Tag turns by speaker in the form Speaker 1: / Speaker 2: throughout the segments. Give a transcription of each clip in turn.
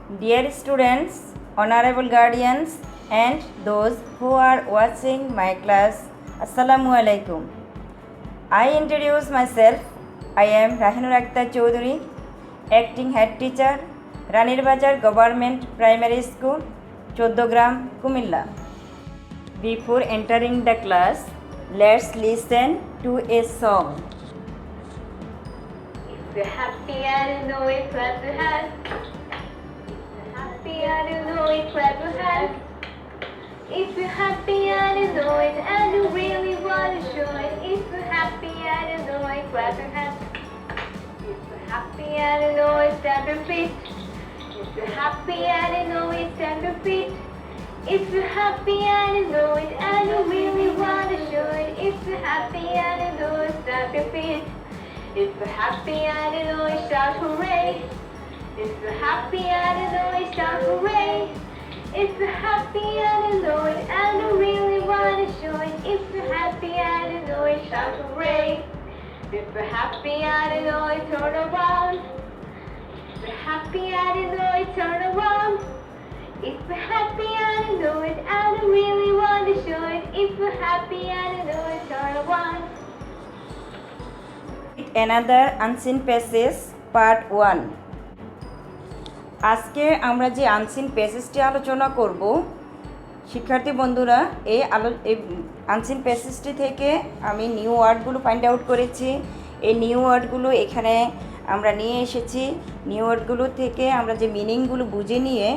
Speaker 1: Dear students, honorable guardians, and those who are watching my class, Assalamu alaikum. I introduce myself. I am Rahinur Akhtar Choudhury, acting head teacher, Ranir Bazar Government Primary School, Choddogram, Kumilla. Before entering the class, let's listen to a song.
Speaker 2: If you're happy and you know it, clap your hands. Happy and you know it, clap your hands. If you're happy and you know it, and you really want to show it. If you're happy and you know it, clap your hands. If you're happy and you know it, stamp your feet. If you're happy and you know it, stamp your feet. If you're happy and you know it, and you really want to show it. If you're happy and you know it, stamp your feet. If you're happy and you know it, shout hooray. If you're happy and you know it, shout hooray. If you're happy and you know it, and you really want to show it. If you're happy and you know it, shout hooray. If you're happy and you know it, turn around. If you're happy and you know it, turn around. If you're happy and you know it, and you really want to show it. If you're happy and you know it, turn around.
Speaker 1: Another unseen passage part 1. আজকে আমরা যে unseen প্যাসেজটি আলোচনা করব, শিক্ষার্থী বন্ধুরা, এই unseen প্যাসেজটি থেকে আমি নিউ ওয়ার্ডগুলো ফাইন্ড আউট করেছি। এই নিউ ওয়ার্ডগুলো এখানে আমরা নিয়ে এসেছি। নিউ ওয়ার্ডগুলো থেকে আমরা যে মিনিংগুলো বুঝে নিয়ে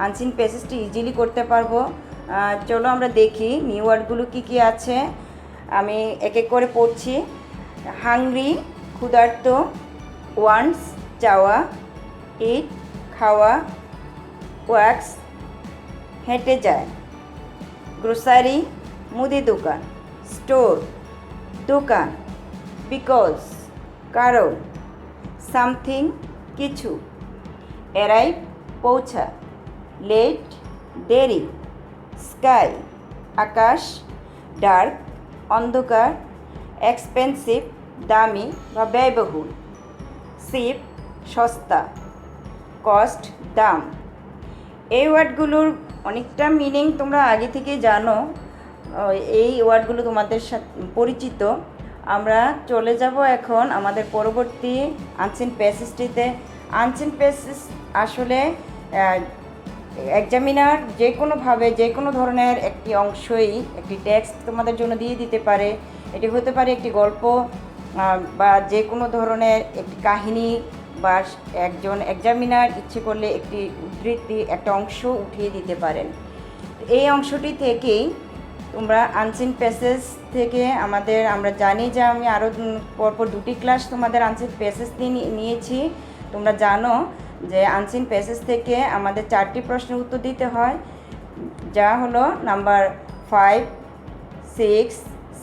Speaker 1: আনসিন প্যাসেজটি ইজিলি করতে পারবো। চলো আমরা দেখি নিউ ওয়ার্ডগুলো কী কী আছে। আমি এক এক করে পড়ছি। হাংরি ক্ষুধার্ত, ওয়ান্টস চাওয়া, ইট খাওয়া, ওয়াক্স হেঁটে যায়, গ্রোসারি মুদি দোকান, স্টোর দোকান, বিকজ কারণ, সামথিং কিছু, অ্যারাইভ পৌঁছা, লেট দেরি, স্কাই আকাশ, ডার্ক অন্ধকার, এক্সপেন্সিভ দামি বা ব্যয়বহুল, চিপ সস্তা, কস্ট দাম। এই ওয়ার্ডগুলোর অনেকটা মিনিং তোমরা আগে থেকে জানো, এই ওয়ার্ডগুলো তোমাদের সাথে পরিচিত। আমরা চলে যাব এখন আমাদের পরবর্তী আনসিন প্যাসেজটিতে। আনসিন প্যাসেজ আসলে এক্সামিনার যে কোনোভাবে যে কোনো ধরনের একটি অংশই একটি টেক্সট তোমাদের জন্য দিয়ে দিতে পারে। এটি হতে পারে একটি গল্প বা যে কোনো ধরনের একটি কাহিনী, বা একজন এক্সামিনার ইচ্ছে করলে একটি উদ্ধৃতি একটা অংশ উঠিয়ে দিতে পারেন। এই অংশটি থেকেই তোমরা আনসিন প্যাসেজ থেকে আমরা জানি যে আমি আরও পরপর 2টি ক্লাস তোমাদের আনসিন প্যাসেজ নিয়েছি। তোমরা জানো যে আনসিন প্যাসেজ থেকে আমাদের 4টি প্রশ্নের উত্তর দিতে হয়, যা হলো নাম্বার 5, 6,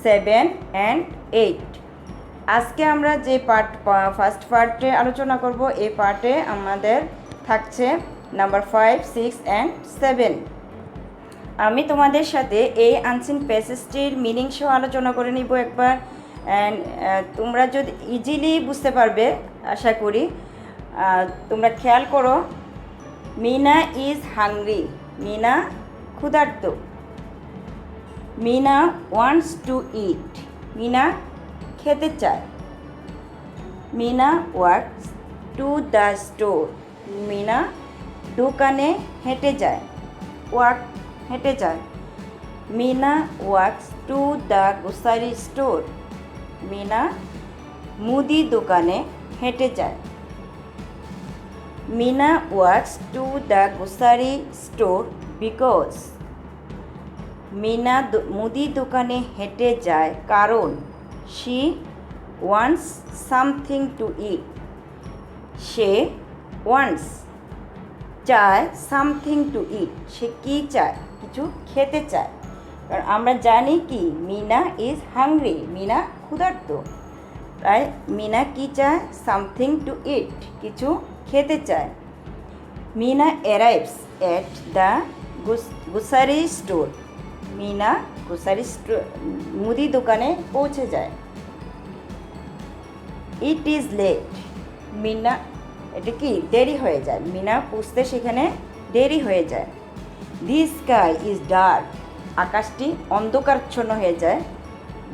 Speaker 1: 7 অ্যান্ড 8। আজকে আমরা যে ফার্স্ট পার্টে আলোচনা করব, এই পার্টে আমাদের থাকছে নাম্বার 5, 6 অ্যান্ড 7। আমি তোমাদের সাথে এই আনসিন প্যাসেজটির মিনিং সহ আলোচনা করে নিব একবার। অ্যান্ড তোমরা যদি ইজিলি বুঝতে পারবে আশা করি। তোমরা খেয়াল করো, মিনা ইজ হাংরি, মিনা ক্ষুধার্ত। Meena wants to eat, Meena খেতে চায়। Meena walks to the store, Meena দোকানে হেঁটে যায়, ওয়ার্ক হেঁটে যায়। Meena walks to the grocery store, Meena মুদি দোকানে হেঁটে যায়। Meena walks to the grocery store because, Meena মুদি দোকানে হেঁটে যায় কারণ, she wants something to eat, say wants চায় something to eat, সে কী চায়, কিছু খেতে চায়। কারণ আমরা জানি কি মিনা ইজ হাংরি, মিনা ক্ষুধার্ত, তাই মিনা কী চায়, সামথিং টু ইট, কিছু খেতে চায়। Meena arrives at the grocery store, Meena grocery store মুদি দোকানে পৌঁছে যায়। ইট ইজ লেট, মিনা এটা কি দেরি হয়ে যায়, মিনা পুষতে সেখানে দেরি হয়ে যায়। দি স্কাই ইজ ডার্ক, আকাশটি অন্ধকারাচ্ছন্ন হয়ে যায়।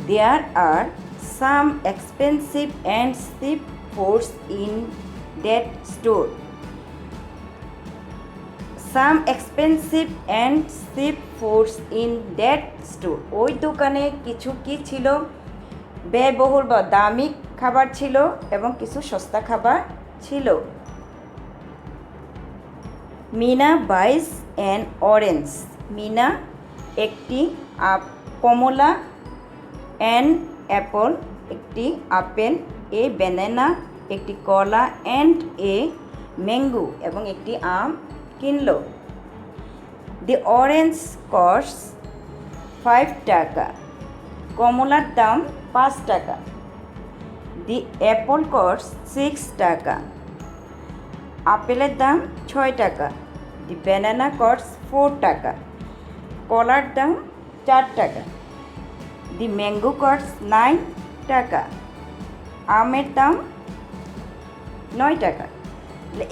Speaker 1: There are some expensive and cheap foods in that store. Some expensive and cheap foods in that store, ওই দোকানে কিছু কি ছিল, ব্যয়বহুল বা দামি খাবার ছিল এবং কিছু সস্তা খাবার ছিল। মিনা বাইস অ্যান অরেঞ্জ, মিনা একটি কমলা, অ্যান অ্যাপল একটি আপেল, এ ব্যানানা একটি কলা, অ্যান্ড এ ম্যাঙ্গো এবং একটি আম কিনল। দি অরেঞ্জ কস্ট 5 টাকা, কমলার দাম 5 টাকা। দি অ্যাপল কস্ট 6 টাকা, আপেলের দাম 6 টাকা। দি ব্যানানা কস্ট 4 টাকা, কলার দাম 4 টাকা। দি ম্যাঙ্গো কস্ট 9 টাকা, আমের দাম 9 টাকা।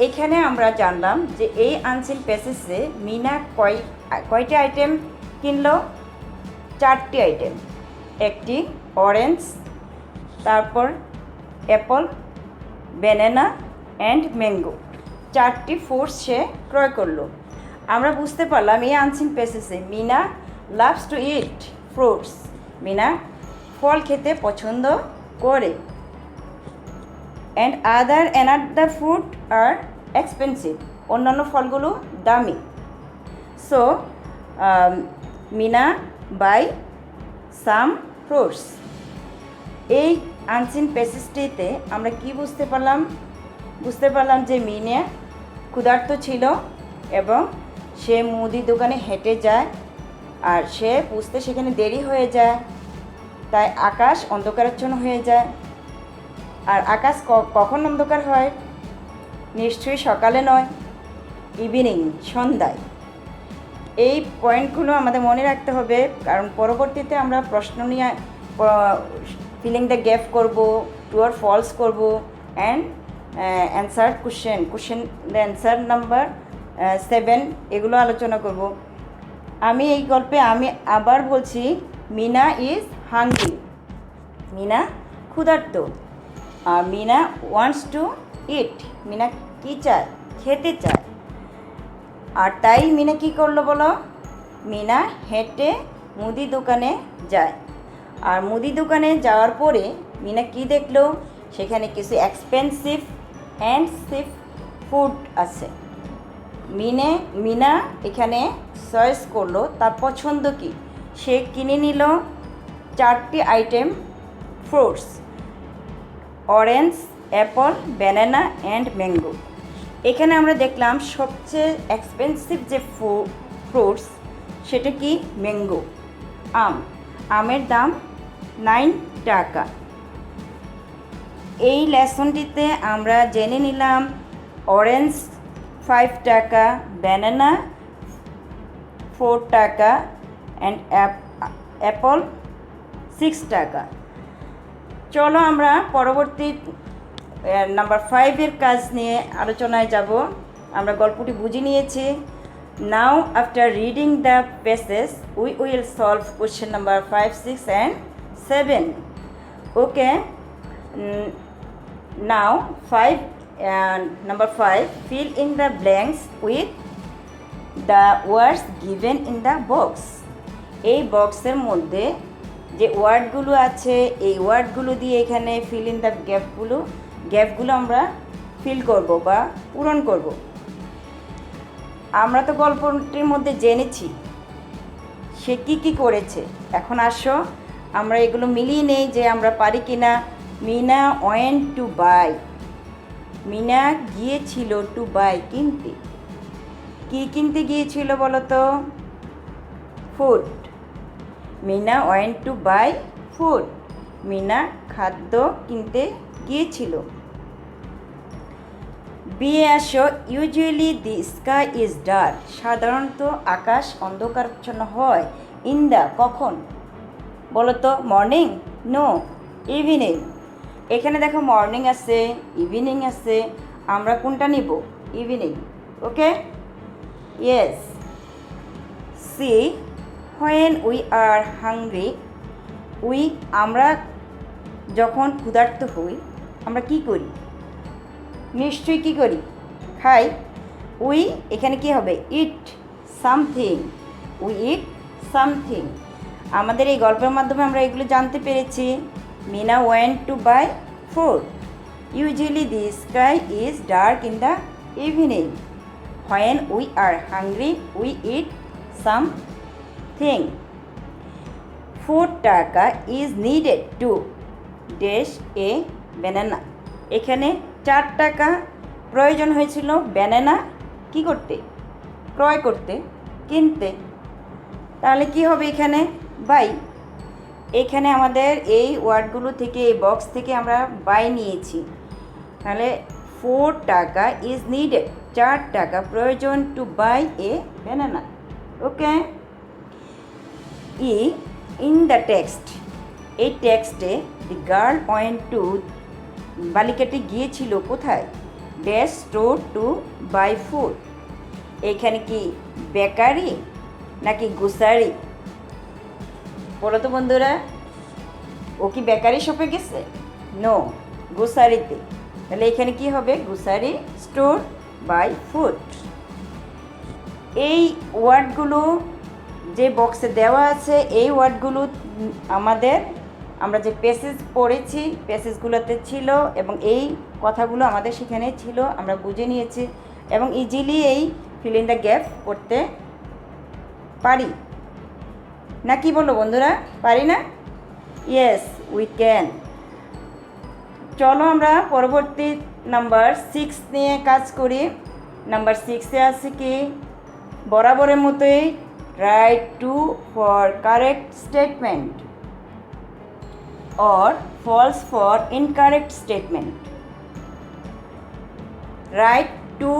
Speaker 1: এখানে আমরা জানলাম যে এই আনসিন প্যাসেজে মিনা কয়টি আইটেম কিনলো? 4টি আইটেম, একটি অরেঞ্জ, তারপর অ্যাপল, ব্যানানা অ্যান্ড ম্যাঙ্গো, 4টি ফ্রুটস সে ক্রয় করলো। আমরা বুঝতে পারলাম এই আনসিন প্যাসেজে Meena loves to eat fruits, Meena ফল খেতে পছন্দ করে। And other food are expensive, অন্যান্য ফলগুলো দামি। So Meena buy some fruits. এই আনসিন প্যাসেজটিতে আমরা কি বুঝতে পারলাম যে মিনা ক্ষুধার্ত ছিল এবং সে মুদি দোকানে হেঁটে যায়, আর সে বুঝতে সেখানে দেরি হয়ে যায়, তাই আকাশ অন্ধকারাচ্ছন্ন হয়ে যায়। আর আকাশ কখন অন্ধকার হয়? নিশ্চয়ই সকালে নয়, ইভিনিং, সন্ধ্যায়। এই পয়েন্টগুলো আমাদের মনে রাখতে হবে, কারণ পরবর্তীতে আমরা প্রশ্ন নিয়ে ফিলিং দ্য গ্যাপ করব, ট্রু আর ফলস করব, and answer question answer number 7 এগুলো আলোচনা করব। আমি এই গল্পে আবার বলছি, মিনা ইজ হাংরি, মিনা ক্ষুধার্ত। Meena wants to eat, Mina কী চায়? খেতে চায়। আর তাই মিনা কী করলো বলো? মিনা হেঁটে মুদি দোকানে যায়। আর মুদি দোকানে যাওয়ার পরে মিনা কি দেখলো? সেখানে কিছু এক্সপেন্সিভ অ্যান্ড চিপ ফুড আছে। মিনা এখানে চয়েস করলো তার পছন্দ কি, সে কিনে নিল 4টি item fruits, orange, Apple, banana and mango. এখানে আমরা দেখলাম সবচেয়ে এক্সপেন্সিভ যে ফ্রুটস সেটা কি? ম্যাঙ্গো, আমের দাম 9 টাকা। এই লেসনটিতে আমরা জেনে নিলাম অরেঞ্জ 5 টাকা, ব্যানানা 4 টাকা অ্যান্ড অ্যাপল 6 টাকা। চলো আমরা পরবর্তী নাম্বার 5 কাজ নিয়ে আলোচনায় যাব। আমরা গল্পটি বুঝে নিয়েছি। Now after reading the passage we will solve question number 5, 6 and 7. Okay, now number 5, fill in the blanks with the words given in the box. এই বক্সের মধ্যে যে ওয়ার্ডগুলো আছে এই ওয়ার্ডগুলো দিয়ে এখানে ফিল ইন দ্য গ্যাপগুলো আমরা ফিল করব বা পূরণ করব। আমরা তো গল্পটির মধ্যে জেনেছি সে কি করেছে। এখন আসো আমরা এগুলো মিলিয়ে নেই যে আমরা পারি কি না। Meena went to buy, Meena গিয়েছিল টু বাই, কিনতে। কি কিনতে গিয়েছিল বলো তো? Food. Meena went to buy food, Meena খাদ্য কিনতে গিয়েছিল। বিয়ে আসো, usually the sky is dark, সাধারণত আকাশ অন্ধকারাচ্ছন্ন হয়। ইন দ্য, কখন বলো তো? Morning, no, evening. এখানে দেখো মর্নিং আছে, ইভিনিং আছে, আমরা কোনটা নিব? Evening. Okay, yes. See, when we are hungry, আমরা যখন ক্ষুধার্ত হই আমরা কি করি? নিশ্চয়ই কি করি? খাই। উই এখানে কি হবে? Eat something. We eat something. আমাদের এই গল্পের মাধ্যমে আমরা এগুলো জানতে পেরেছি। Meena went to buy food. Usually the sky is dark in the evening. When we are hungry we eat something. 4 taka is needed to dash a banana. এখানে 4 টাকা প্রয়োজন হয়েছিল ব্যানানা কি করতে? ক্রয় করতে, কিনতে। তাহলে কি হবে এখানে? বাই। এখানে আমাদের এই ওয়ার্ডগুলো থেকে, এই বক্স থেকে আমরা বাই নিয়েছি। তাহলে 4 টাকা ইজ নিডেড, 4 টাকা প্রয়োজন to buy a banana. Okay. ই, ইন দ্য টেক্সট, এই টেক্সটে দি গার্ল ওয়েন্ট টু, বালিকাটি গিয়েছিল কোথায়? Dash store to buy food. এখানে কি বেকারি নাকি গ্রোসারি? বলো তো বন্ধুরা, ও কি বেকারি শপে গেছে? নো, গ্রোসারিতে। তাহলে এখানে কি হবে? Grocery store buy food. এই ওয়ার্ডগুলো যে বক্সে দেওয়া আছে, এই ওয়ার্ডগুলো আমরা যে প্যাসেজ পড়েছি, প্যাসেজগুলোতে ছিল এবং এই কথাগুলো আমাদের সেখানে ছিল, আমরা বুঝে নিয়েছি এবং ইজিলি এই ফিল ইন দ্য গ্যাপ করতে পারি। না কি বলো বন্ধুরা? পারি না? Yes, we can. চলো আমরা পরবর্তী নাম্বার 6 নিয়ে কাজ করি। নাম্বার 6-এ আছে কি? বরাবরের মতোই right two for correct statement or false for incorrect statement. Right to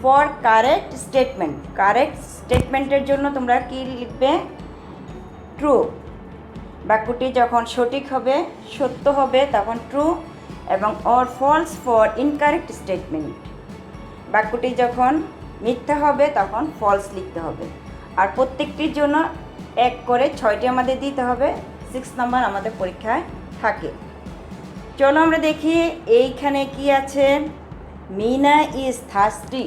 Speaker 1: for correct statement. Correct স্টেটমেন্টের জন্য তোমরা কি লিখবে? ট্রু। বাক্যটি যখন সঠিক হবে, সত্য হবে, তখন ট্রু, এবং or false for incorrect statement, বাক্যটি যখন মিথ্যা হবে তখন ফলস লিখতে হবে। আর প্রত্যেকটির জন্য 1 করে 6টি আমাদের দিতে হবে। 6 নাম্বার আমাদের পরীক্ষায় থাকে। চলো আমরা দেখি এইখানে কি আছে। Meena is thirsty.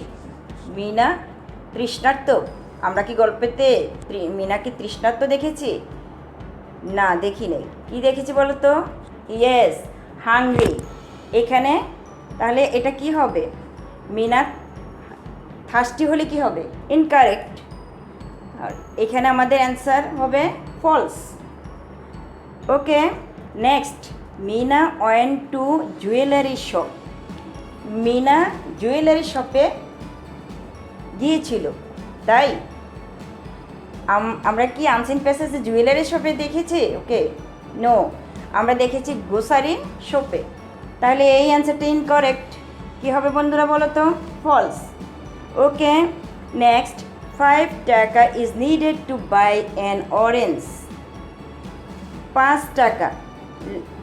Speaker 1: মিনা তৃষ্ণার্ত। আমরা কি গল্পেতে মিনা কি তৃষ্ণার্ত দেখেছি? না, দেখি নেই। কী দেখেছি বলো তো? Yes, hungry. এখানে তাহলে এটা কি হবে? মিনা থার্স্টি হলে কি হবে? ইনকারেক্ট। আর এখানে আমাদের অ্যান্সার হবে false. Okay, next. Meena went to jewellery shop. Meena jewellery শপে গিয়েছিল, তাই আমরা কি আনসিন প্যাসেজে জুয়েলারি শপে দেখেছি? ওকে, নো, আমরা দেখেছি গ্রোসারি শপে। তাহলে এই অ্যান্সারটা ইনকারেক্ট। কী হবে বন্ধুরা বলো তো? False. Okay, next. 5 taka is needed to buy an orange. 5 টাকা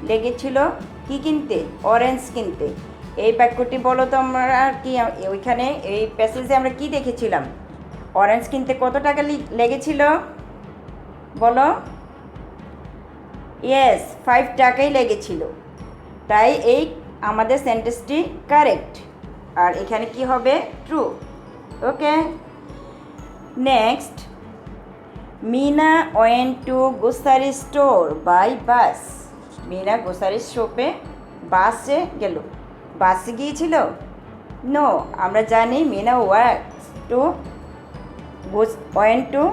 Speaker 1: লেগেছিল কি কিনতে? অরেঞ্জ কিনতে। এই বাক্যটি বলো তো আমরা কি ওইখানে এই প্যাসেজে আমরা কি দেখেছিলাম? অরেঞ্জ কিনতে কত টাকা লেগেছিল বলো? ইয়েস, 5 টাকাই লেগেছিল। তাই এই আমাদের সেন্টেন্সটি কারেক্ট। আর এখানে কি হবে? True. Okay, next. Meena went to grocery store by bus. Meena grocery শপে বাসে গেল। বাসে গিয়েছিল? নো, আমরা জানি Meena went to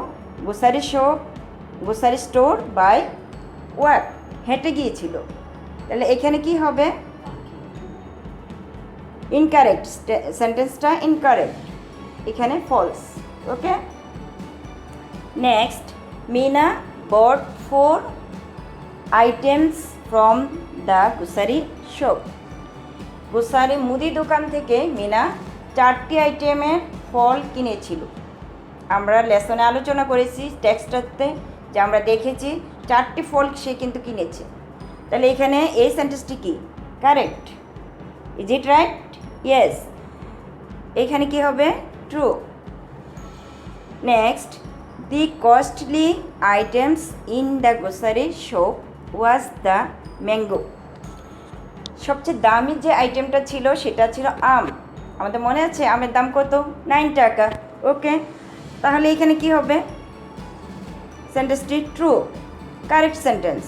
Speaker 1: grocery store by walk. হেঁটে গিয়েছিল। তাহলে এখানে কি হবে? ইনকারেক্ট। সেন্টেন্সটা ইনকারেক্ট, এখানে false. Okay, next. Meena bought 4 items from the grocery shop. Grocery মুদি দোকান থেকে মিনা 4টি আইটেমের ফল কিনেছিল। আমরা লেসনে আলোচনা করেছি টেক্সটটাতে যে আমরা দেখেছি 4টি ফল সে কিন্তু কিনেছে। তাহলে এখানে এই সেন্টেন্সটি কি? Correct. Is it right? Yes, এখানে কি হবে? True. Next, the costly items in the grocery shop was the mango. সবচেয়ে দামি যে আইটেমটা ছিল সেটা ছিল আম। আমাদের মনে আছে আমের দাম কত? 9 টাকা। ওকে, তাহলে এখানে কি হবে? সেন্টেন্সটি ট্রু, কারেক্ট সেন্টেন্স।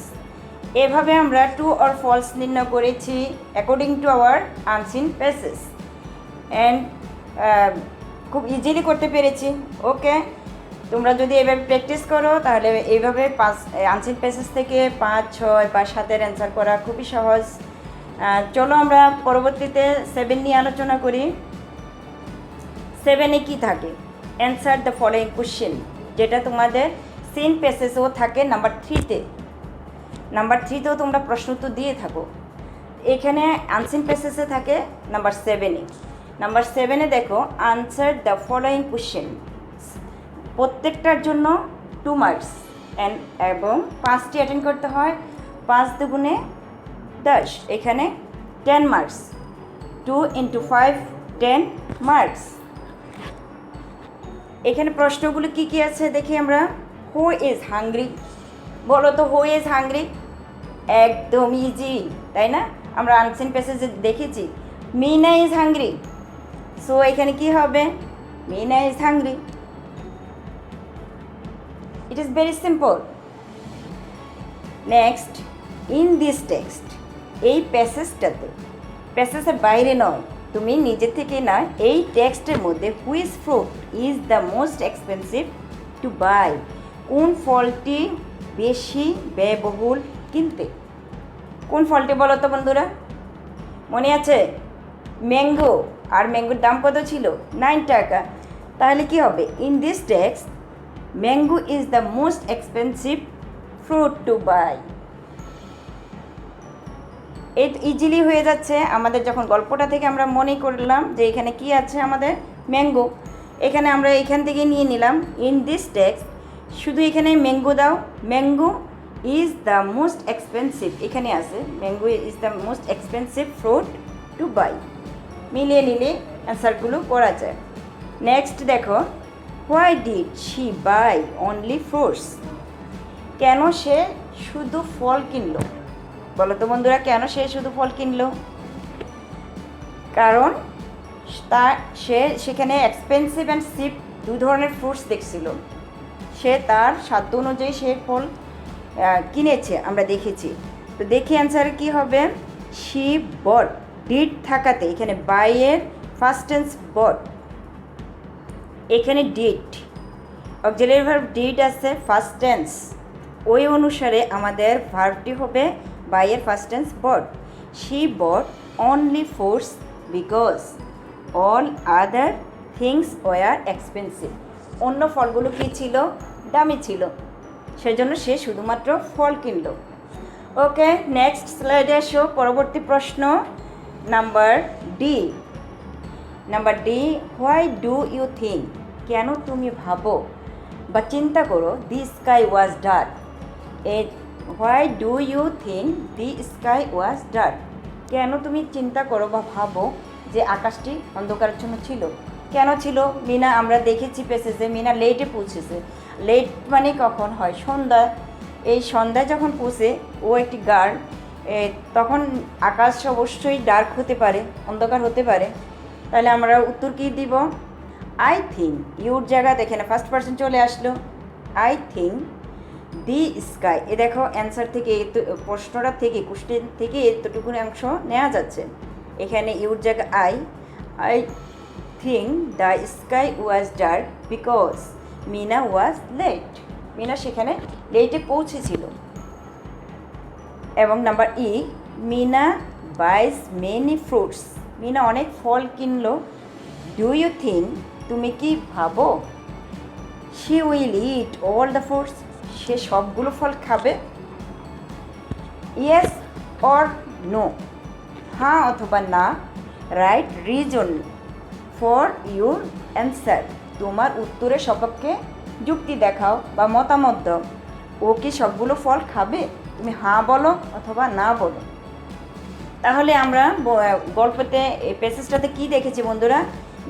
Speaker 1: এভাবে আমরা ট্রু অর ফলস নির্ণয় করেছি according to our unseen passage and খুব ইজিলি করতে পেরেছি। ওকে, তোমরা যদি এভাবে প্র্যাকটিস করো তাহলে এইভাবে আনসিন প্যাসেজ থেকে 5, 6 বা 7-এর অ্যান্সার করা খুবই সহজ। চলো আমরা পরবর্তীতে 7 নিয়ে আলোচনা করি। 7-এ কী থাকে? অ্যান্সার দ্য ফলোয়িং কোশ্চেন, যেটা তোমাদের সিন প্যাসেজও থাকে নাম্বার 3-তে। নাম্বার 3-তেও তোমরা প্রশ্ন উত্তর দিয়ে থাকো। এখানে আনসিন প্যাসেজে থাকে নাম্বার 7-এ। নাম্বার 7-এ দেখো, আনসার দ্য ফলোয়িং কোশ্চেন। প্রত্যেকটার জন্য 2 মার্কস এবং 5টি অ্যাটেন্ড করতে হয়। 5 দুগুণে 10, এখানে 10 মার্কস। 2 × 5 10 মার্কস। এখানে প্রশ্নগুলো কি কি আছে দেখি আমরা। Who is hungry? বলো তো, হু ইজ হাংরি? একদম ইজি, তাই না? আমরা আনসিন প্যাসেজে দেখেছি মিনা ইজ হাংরি। সো এখানে কি হবে? Meena is hungry. It is very simple. Next, in this text, এই প্যাসেজটাতে, প্যাসেজের বাইরে নয়, তুমি নিজে থেকে না, এই টেক্সটের মধ্যে which fruit is the most expensive to buy? কোন ফলটি বেশি ব্যয়বহুল কিনতে? কোন ফলটি বলো তো বন্ধুরা? মনে আছে? ম্যাঙ্গো। আর ম্যাঙ্গোর দাম কত ছিল? 9 টাকা। তাহলে কি হবে? In this text mango is the most expensive fruit to buy. এই ইজিলি হয়ে যাচ্ছে আমাদের যখন গল্পটা থেকে আমরা মনে করলাম যে এখানে কি আছে আমাদের ম্যাঙ্গো। এখানে আমরা এখান থেকে নিয়ে নিলাম ইন দিস টেক্সট, শুধু এখানে ম্যাঙ্গো দাও। Mango is the most expensive, এখানে আছে mango is the most expensive fruit to buy. মিলিয়ে নিলে অ্যান্সারগুলো করা যায়। নেক্সট দেখো, why did she buy only fruits? কেন সে শুধু ফল কিনলো? বলো তো বন্ধুরা, কেন সে শুধু ফল কিনলো? কারণ সে সেখানে এক্সপেন্সিভ অ্যান্ড চিপ 2 ধরনের ফ্রুটস দেখছিল। সে তার সাধ্য অনুযায়ী সে ফল কিনেছে, আমরা দেখেছি। তো দেখি অ্যান্সার কি হবে। শি বট, ডিড থাকাতে এখানে বাইয়ের ফার্স্ট টেন্স বট, এখানে ডিড অক্সিলারি ভার্ব ডিড আছে ফার্স্ট টেন্স, ওই অনুসারে আমাদের ভার্বটি হবে বাইয়ের past tense bought. She bought only fruits because all other things were expensive. অন্য ফলগুলো কী ছিল? দামি ছিল, সেজন্য সে শুধুমাত্র ফল কিনলো। ওকে, নেক্সট স্লাইডে আসো। পরবর্তী প্রশ্ন number D. Number D, why do you think? কেন তুমি ভাবো বা চিন্তা করো the sky was dark? Why do you think the sky was dark? কেন তুমি চিন্তা করো বা ভাবো যে আকাশটি অন্ধকারাচ্ছন্ন ছিল? কেন ছিল? মিনা, আমরা দেখেছি প্যাসেজে মিনা লেটে পৌঁছেছে। লেট মানে কখন হয়? সন্ধ্যা। এই সন্ধ্যায় যখন পৌঁছে ও একটি গার্ল, তখন আকাশ অবশ্যই ডার্ক হতে পারে, অন্ধকার হতে পারে। তাহলে আমরা উত্তর কী দিব? আই থিঙ্ক, ইউর জায়গা দেখে না ফার্স্ট পার্সন চলে আসলো। I think the sky. এ দেখো অ্যান্সার থেকে, প্রশ্নটা থেকে, কোশ্চেন থেকে এতটুকু অংশ নেওয়া যাচ্ছে। এখানে ইউর জায়গা I think the sky was dark because Meena was late. Meena সেখানে লেটে পৌঁছেছিল। এবং number E, Meena buys many fruits. Meena অনেক ফল কিনলো। ডু ইউ থিঙ্ক, তুমি কি ভাবো? She will eat all the fruits, সে সবগুলো ফল খাবে? ইয়েস অর নো, হ্যাঁ অথবা না। Write reason for your answer, তোমার উত্তরের সপক্ষে যুক্তি দেখাও বা মতামত দাও। ও কি সবগুলো ফল খাবে? তুমি হ্যাঁ বলো অথবা না বলো। তাহলে আমরা গল্পতে এই প্যাসেজটাতে কী দেখেছি বন্ধুরা?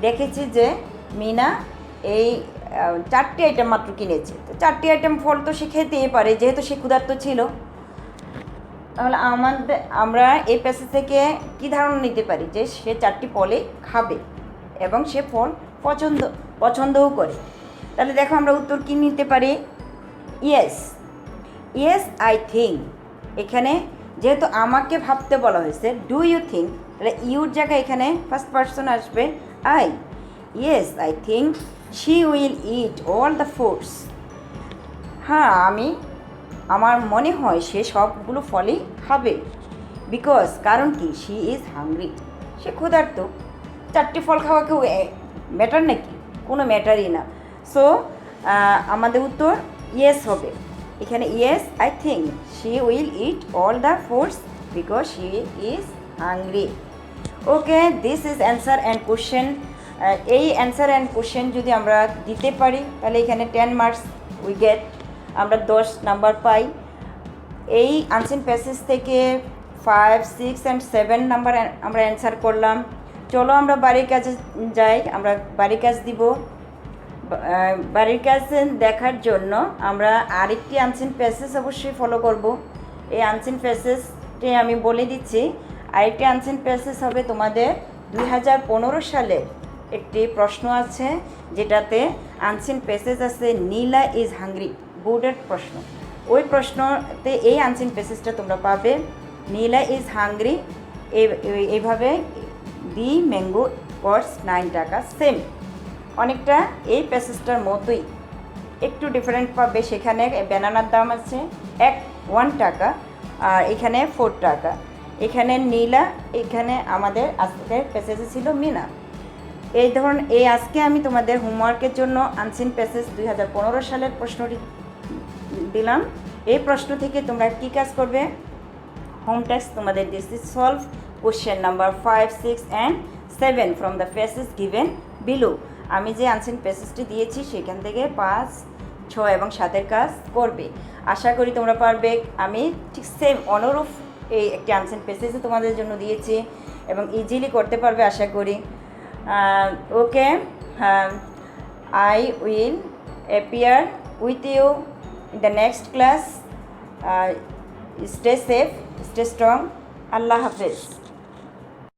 Speaker 1: দেখেছি যে মিনা এই 4টি আইটেম মাত্র কিনেছে। তো 4টি আইটেম ফল তো সে খেতেই পারে, যেহেতু সে ক্ষুধার্ত ছিল। তাহলে আমরা এই প্যাসেজ থেকে কী ধারণা নিতে পারি যে সে 4টি ফলই খাবে এবং সে ফল পছন্দও করে। তাহলে দেখো আমরা উত্তর কী নিতে পারি? Yes I think. এখানে যেহেতু আমাকে ভাবতে বলা হয়েছে, ডু ইউ থিঙ্ক, তাহলে ইউর জায়গায় এখানে ফার্স্ট পারসন আসবে I. Yes I think she will eat all the foods. হ্যাঁ, আমার মনে হয় সে সবগুলো ফলই খাবে। বিকজ কারণ কি, শি ইজ হাংরি, সে ক্ষুধার্ত। 4টি ফল খাওয়া কেউ ম্যাটার নাকি? কোনো ম্যাটারই না। সো আমাদের উত্তর ইয়েস হবে। এখানে yes I think she will eat all the foods because she is hungry. Okay, this is answer and question. এই অ্যান্সার অ্যান্ড কোশ্চেন যদি আমরা দিতে পারি তাহলে এখানে 10 মার্কস উই গেট, আমরা 10 নাম্বার পাই। এই আনসিন প্যাসেজ থেকে 5, 6 অ্যান্ড 7 নাম্বার আমরা অ্যান্সার করলাম। চলো আমরা বাড়ির কাজে যাই, আমরা বাড়ির কাজ দিব। বাড়ির কাজ দেখার জন্য আমরা আরেকটি আনসিন প্যাসেজ অবশ্যই ফলো করব। এই আনসিন প্যাসেজটি আমি বলে দিচ্ছি। আরেকটি আনসিন প্যাসেজ হবে তোমাদের 2015 সালের একটি প্রশ্ন আছে, যেটাতে আনসিন প্যাসেজ আছে নীলা ইজ হাংরি, বোর্ডের প্রশ্ন। ওই প্রশ্নতে এই আনসিন প্যাসেজটা তোমরা পাবে। নীলা ইজ হাংরি, এইভাবে দি ম্যাঙ্গো কস্টস 9 টাকা। সেম অনেকটা এই প্যাসেজটার মতোই, একটু ডিফারেন্ট পাবে। সেখানে ব্যানানার দাম আছে 1 টাকা আর এখানে 4 টাকা। এখানে নীলা, এখানে আমাদের আজকের প্যাসেজে ছিল মিনা। এই আজকে আমি তোমাদের হোমওয়ার্কের জন্য আনসিন প্যাসেজ 2015 সালের প্রশ্নটি দিলাম। এই প্রশ্ন থেকে তোমরা কী কাজ করবে? হোম টাস্ক তোমাদের দিচ্ছি, solve question number 5, 6 and 7 from the passage given below. আমি যে আনসিন প্যাসেজটি দিয়েছি সেখান থেকে 5, 6 এবং 7-এর কাজ করবে। আশা করি তোমরা পারবে। আমি ঠিক সেম অনুরূপ এই একটি আনসিন প্যাসেজও তোমাদের জন্য দিয়েছি এবং ইজিলি করতে পারবে আশা করি। Okay, I will appear with you in the next class. Stay safe, stay strong. Allah Hafiz.